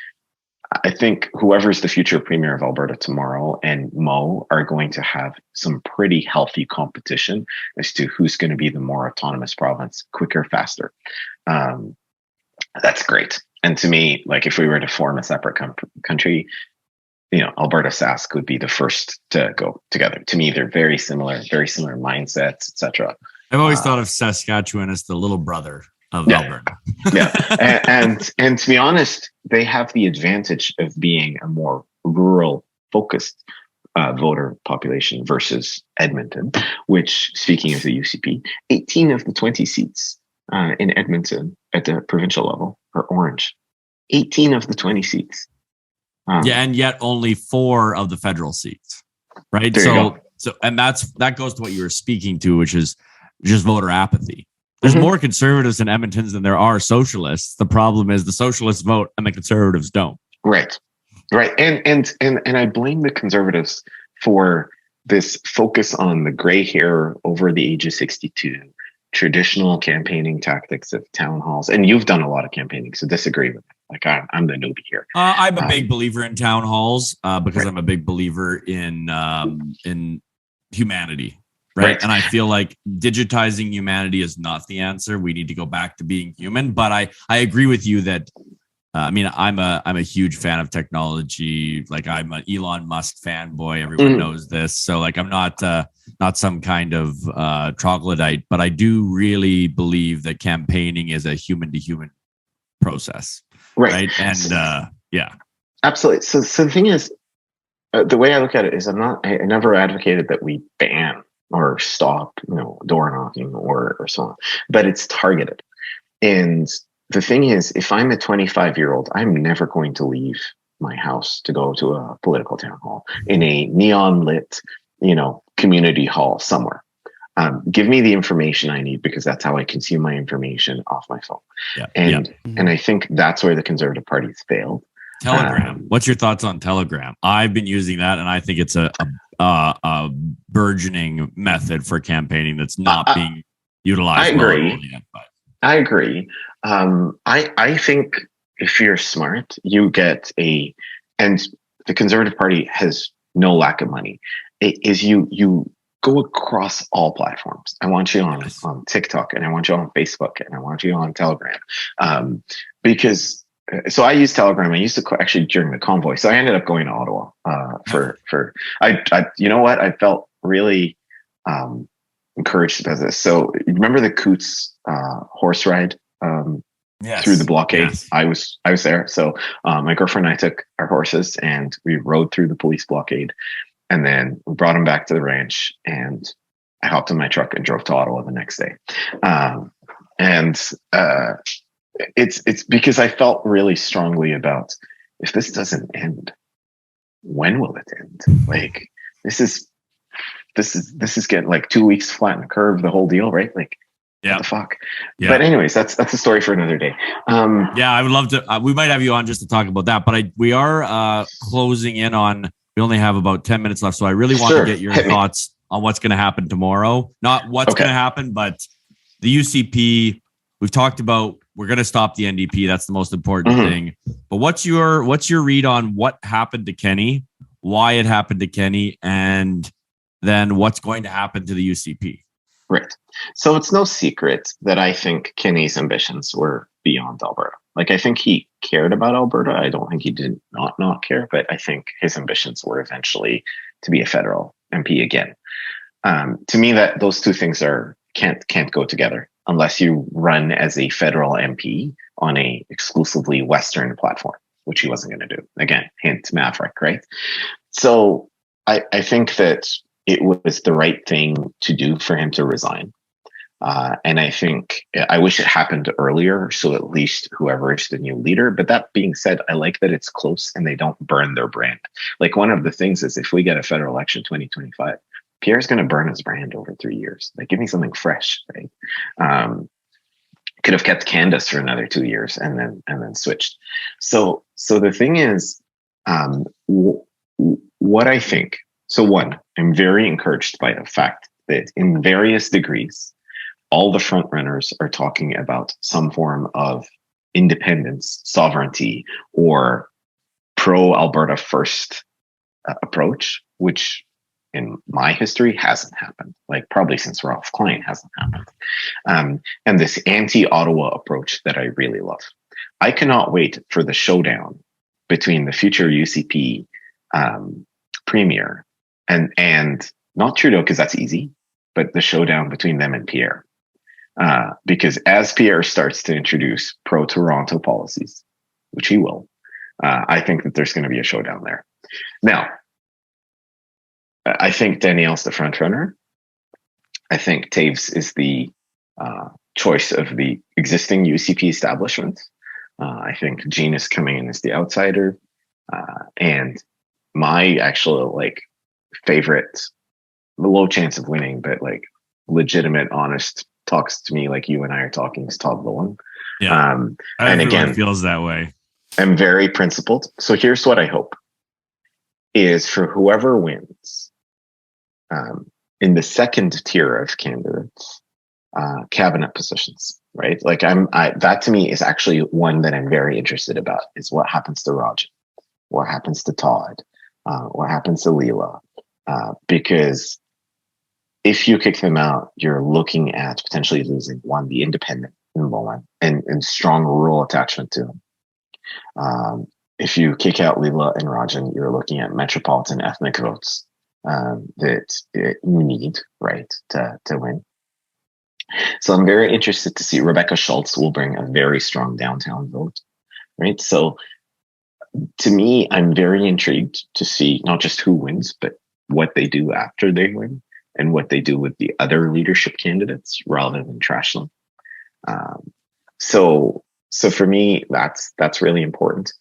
I think whoever's the future premier of Alberta tomorrow and Mo are going to have some pretty healthy competition as to who's going to be the more autonomous province, quicker, faster. That's great. And to me, like, if we were to form a separate country, you know, Alberta Sask would be the first to go together. To me, they're very similar mindsets, etc. I've always thought of Saskatchewan as the little brother of Alberta. Yeah, and to be honest, they have the advantage of being a more rural focused voter population versus Edmonton, which, speaking of the UCP, 18 of the 20 seats in Edmonton at the provincial level are orange. 18 of the 20 seats. And yet only 4 of the federal seats, right? So and that goes to what you were speaking to, which is just voter apathy. There's mm-hmm. more conservatives in Edmonton than there are socialists. The problem is the socialists vote and the conservatives don't. Right. And I blame the conservatives for this focus on the gray hair over the age of 62, traditional campaigning tactics of town halls. And you've done a lot of campaigning, so disagree with me. Like, I'm the newbie here. I'm a big believer in town halls because I'm a big believer in humanity. Right. And I feel like digitizing humanity is not the answer. We need to go back to being human. But I agree with you that, I'm a huge fan of technology. Like, I'm an Elon Musk fanboy. Everyone knows this. So, like, I'm not some kind of troglodyte, but I do really believe that campaigning is a human to human process. Right. And yeah, absolutely. So the thing is, the way I look at it is I never advocated that we ban or stop, door knocking or so on, but it's targeted. And the thing is, if I'm a 25-year-old, I'm never going to leave my house to go to a political town hall in a neon lit, community hall somewhere. Give me the information I need, because that's how I consume my information off my phone. Yeah. And I think that's where the Conservative Party's failed. Telegram. What's your thoughts on Telegram? I've been using that, and I think it's a burgeoning method for campaigning that's not being utilized. I agree. I think if you're smart, you get and the Conservative Party has no lack of money. You go across all platforms. I want you on TikTok, and I want you on Facebook, and I want you on Telegram. Because so I use Telegram. I used to actually during the convoy. So I ended up going to Ottawa I you know what? I felt really encouraged by this. So you remember the Coots horse ride Yes. through the blockade? Yes. I was there. So my girlfriend and I took our horses and we rode through the police blockade, and then we brought them back to the ranch, and I hopped in my truck and drove to Ottawa the next day. It's because I felt really strongly about, if this doesn't end, when will it end? Like, this is getting like 2 weeks to flatten the curve, the whole deal, right? Like, what the fuck? Yeah. But anyways, that's a story for another day. Yeah, I would love to. We might have you on just to talk about that, but we are closing in on. We only have about 10 minutes left, so I really want to get your thoughts on what's going to happen tomorrow. Not what's going to happen, but the UCP. We've talked about. We're going to stop the NDP. That's the most important thing. But what's your read on what happened to Kenny, why it happened to Kenny, and then what's going to happen to the UCP? Right. So it's no secret that I think Kenny's ambitions were beyond Alberta. Like, I think he cared about Alberta. I don't think he did not care, but I think his ambitions were eventually to be a federal MP again. To me, that those two things can't go together unless you run as a federal MP on a exclusively Western platform, which he wasn't going to do. Again, hint Maverick, right? So I think that it was the right thing to do for him to resign. And I think I wish it happened earlier, so at least whoever is the new leader. But that being said, I like that it's close and they don't burn their brand. Like, one of the things is, if we get a federal election 2025, Pierre's going to burn his brand over 3 years. Like, give me something fresh, right? Could have kept Candace for another 2 years and then switched. So the thing is, what I think. So one, I'm very encouraged by the fact that in various degrees, all the front runners are talking about some form of independence, sovereignty, or pro-Alberta first approach, which in my history hasn't happened. Like, probably since Ralph Klein hasn't happened. And this anti-Ottawa approach that I really love. I cannot wait for the showdown between the future UCP premier and not Trudeau, because that's easy, but the showdown between them and Pierre. Because as Pierre starts to introduce pro-Toronto policies, which he will, I think that there's going to be a showdown there. Now, I think Danielle's the front runner. I think Taves is the choice of the existing UCP establishment. I think Jean is coming in as the outsider. And my actual favorite, low chance of winning, but like legitimate, honest, talks to me like you and I are talking, is Todd Lowen. Yeah. And again, feels that way. I'm very principled. So here's what I hope is, for whoever wins, in the second tier of candidates, cabinet positions, right? Like, that to me is actually one that I'm very interested about, is what happens to Roger, what happens to Todd, what happens to Leela, because if you kick them out, you're looking at potentially losing one, the independent in Lowen, and strong rural attachment to him. If you kick out Leela and Rajan, you're looking at metropolitan ethnic votes that you need, right, to win. So I'm very interested to see. Rebecca Schultz will bring a very strong downtown vote, right? So to me, I'm very intrigued to see not just who wins, but what they do after they win, and what they do with the other leadership candidates rather than trash them. So for me, that's really important.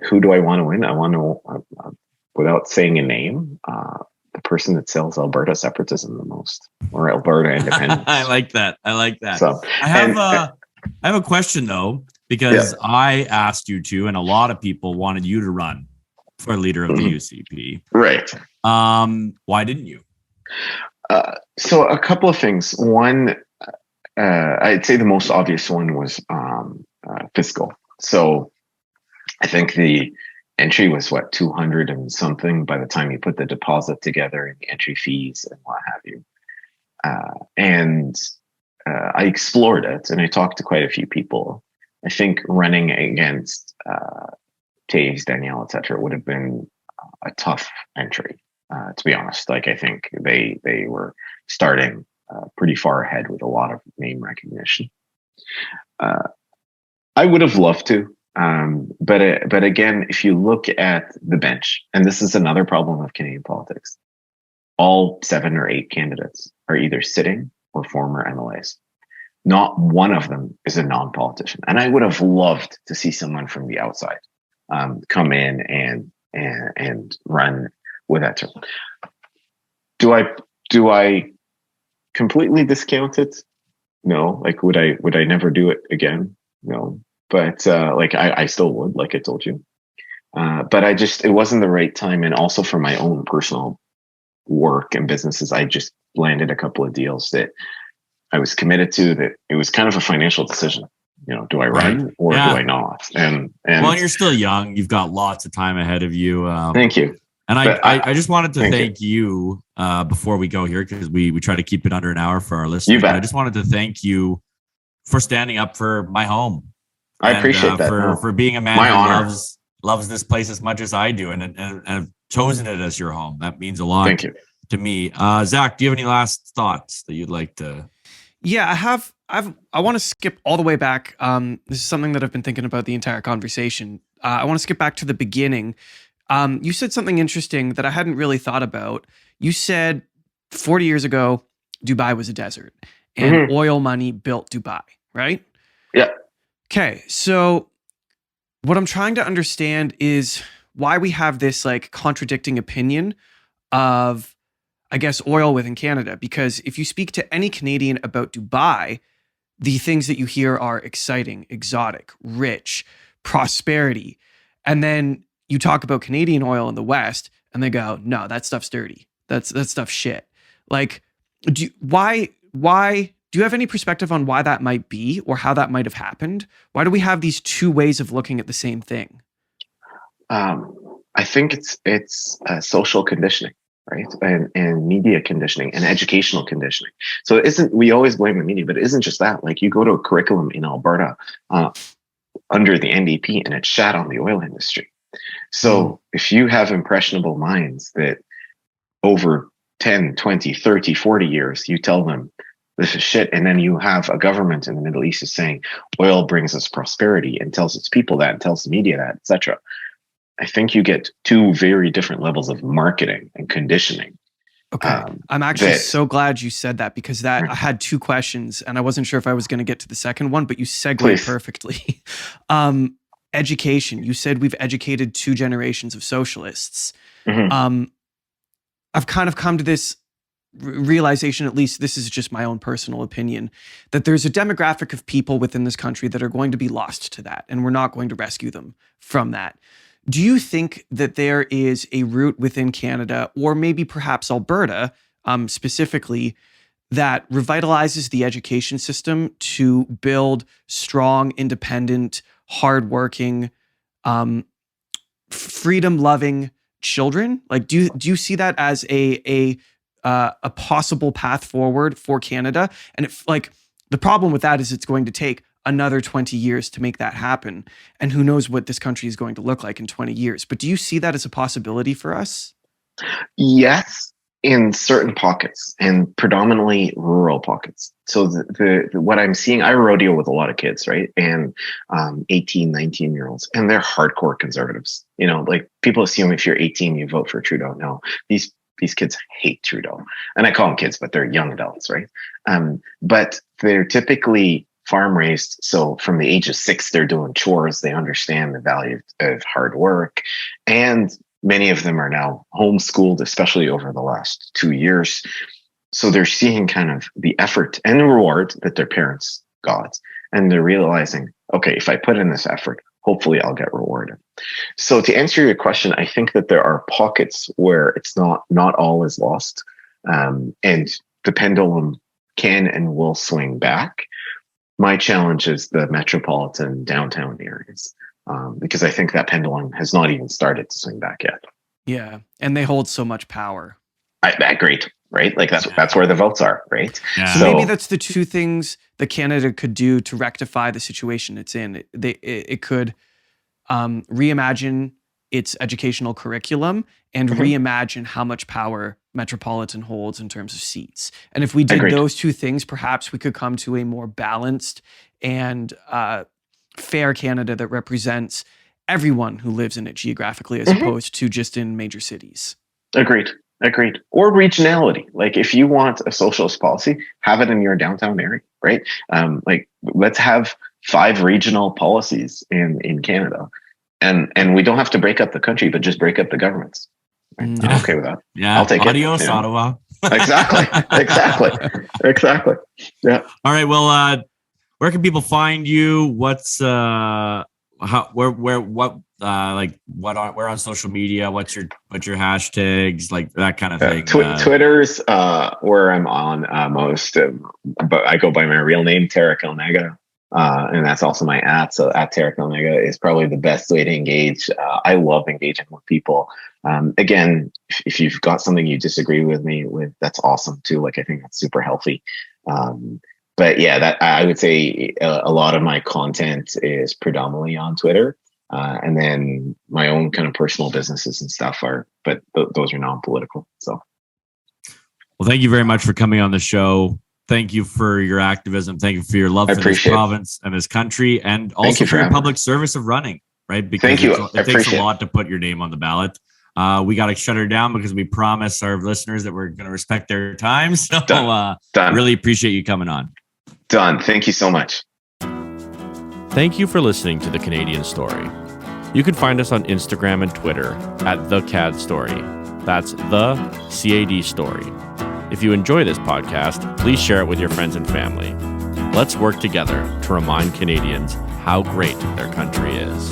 Who do I want to win? I want to, without saying a name, the person that sells Alberta separatism the most, or Alberta independence. I like that. So I have a question though, because I asked you to, and a lot of people wanted you to run for leader of the UCP. Right. Why didn't you? So a couple of things. One, I'd say the most obvious one was fiscal. So I think the entry was 200 and something by the time you put the deposit together and the entry fees and what have you. And I explored it, and I talked to quite a few people. I think running against Taves, Danielle, etc., would have been a tough entry. To be honest, I think they were starting pretty far ahead with a lot of name recognition. I would have loved to, but again, if you look at the bench, and this is another problem of Canadian politics, all 7 or 8 candidates are either sitting or former MLAs. Not one of them is a non-politician, and I would have loved to see someone from the outside come in and run with that term. Do I completely discount it? No. Like, would I never do it again? No. But like I still would, like I told you. But it wasn't the right time, and also for my own personal work and businesses, I just landed a couple of deals that I was committed to. That it was kind of a financial decision. Do I run or do I not? And well, you're still young. You've got lots of time ahead of you. Thank you. And I just wanted to thank you before we go here, because we try to keep it under an hour for our listeners. I just wanted to thank you for standing up for my home. I appreciate that. For being a man who loves this place as much as I do, and have chosen it as your home. That means a lot to me. Zach, do you have any last thoughts that you'd like to? Yeah, I want to skip all the way back. This is something that I've been thinking about the entire conversation. I want to skip back to the beginning. You said something interesting that I hadn't really thought about. You said 40 years ago, Dubai was a desert, and oil money built Dubai, right? Yeah. Okay, so what I'm trying to understand is why we have this like contradicting opinion of, I guess, oil within Canada. Because if you speak to any Canadian about Dubai, the things that you hear are exciting, exotic, rich, prosperity. And then you talk about Canadian oil in the West and they go, no, that stuff's dirty. That stuff's shit. Like, why do you have any perspective on why that might be, or how that might have happened? Why do we have these two ways of looking at the same thing? I think it's social conditioning, right? And media conditioning and educational conditioning. So we always blame the media, but it isn't just that. Like, you go to a curriculum in Alberta under the NDP and it's shat on the oil industry. So if you have impressionable minds that over 10, 20, 30, 40 years, you tell them this is shit, and then you have a government in the Middle East is saying oil brings us prosperity and tells its people that and tells the media that, etc. I think you get two very different levels of marketing and conditioning. Okay. I'm actually so glad you said that, because I had 2 questions and I wasn't sure if I was going to get to the second one, but you segued perfectly. Education. You said we've educated 2 generations of socialists. I've kind of come to this realization, at least this is just my own personal opinion, that there's a demographic of people within this country that are going to be lost to that, and we're not going to rescue them from that. Do you think that there is a route within Canada, or maybe perhaps Alberta specifically, that revitalizes the education system to build strong, independent, hardworking, freedom-loving children? Like, do you see that as a possible path forward for Canada? And the problem with that is it's going to take another 20 years to make that happen. And who knows what this country is going to look like in 20 years. But do you see that as a possibility for us? Yes, in certain pockets, and predominantly rural pockets. So what I'm seeing, I rodeo with a lot of kids, right? And 18, 19-year-olds, and they're hardcore conservatives. Like, people assume if you're 18, you vote for Trudeau. No, these kids hate Trudeau. And I call them kids, but they're young adults, right? But they're typically farm raised. So from the age of 6, they're doing chores. They understand the value of hard work. And many of them are now homeschooled, especially over the last 2 years. So they're seeing kind of the effort and the reward that their parents got. And they're realizing, okay, if I put in this effort, hopefully I'll get rewarded. So to answer your question, I think that there are pockets where it's not all is lost. And the pendulum can and will swing back. My challenge is the metropolitan downtown areas, because I think that pendulum has not even started to swing back yet. Yeah, and they hold so much power. Great, right? Like that's where the votes are, right? Yeah. So maybe that's the 2 things that Canada could do to rectify the situation it's in. It could reimagine its educational curriculum and reimagine how much power Metropolitan holds in terms of seats. And if we did those two things, perhaps we could come to a more balanced and fair Canada that represents everyone who lives in it geographically, as opposed to just in major cities. Agreed. Or regionality. Like if you want a socialist policy, have it in your downtown area, right? Like let's have 5 regional policies in Canada. And we don't have to break up the country, but just break up the governments. Right? I'm okay with that. Yeah. I'll take Adios, it. Ottawa. Exactly. Yeah. All right. Well, where can people find you? What's where on social media? What's your hashtags, like that kind of thing? Twitter's where I'm on most, but I go by my real name, Tariq Elnaga. And that's also my @ so @Tariq Elnaga is probably the best way to engage. I love engaging with people. Again, if you've got something you disagree with me with, that's awesome too. Like I think that's super healthy. But yeah, that I would say a lot of my content is predominantly on Twitter, and then my own kind of personal businesses and stuff but those are non-political. So, well, thank you very much for coming on the show. Thank you for your activism. Thank you for your love for this province and this country, and also for your public service of running, right? Because it takes a lot to put your name on the ballot. We got to shut her down because we promised our listeners that we're going to respect their time. So Done. Really appreciate you coming on. Done. Thank you so much. Thank you for listening to The Canadian Story. You can find us on Instagram and Twitter @TheCAD That's the CAD Story. If you enjoy this podcast, please share it with your friends and family. Let's work together to remind Canadians how great their country is.